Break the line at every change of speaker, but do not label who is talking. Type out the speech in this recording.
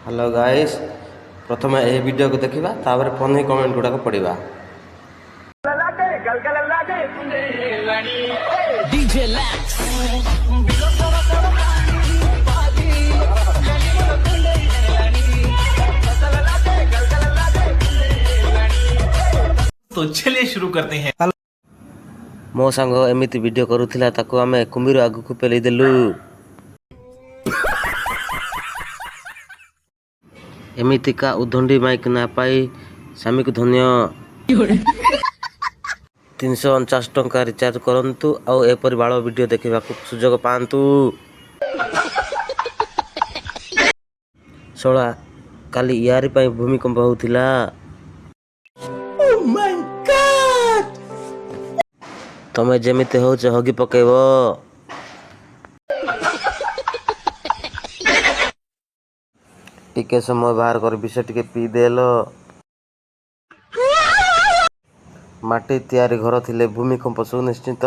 Hello guys प्रथम यह video को देखा तापर फनी कमेंट गुड़ाक पढ़ा।
तो चलिए शुरू करते हैं।
मो सांग एमती वीडियो करूला ताको आमे कुंभीर आगु को पेली देलु। एमितिका उदंडी माइक ना पाई स्वामी को धन्य। 349 टंका रिचार्ज करंतु आउ एपरि बाଳ वीडियो देखा सुजोग पांतु। सोला काली यारी पाई भूमिकंप होउथिला। तमे जेमिते होछ हगी पकेबो। टिके समय बाहर कर विष टिके पी देलो। माटी तैयारी घर थिले भूमिकंप सुनिश्चित।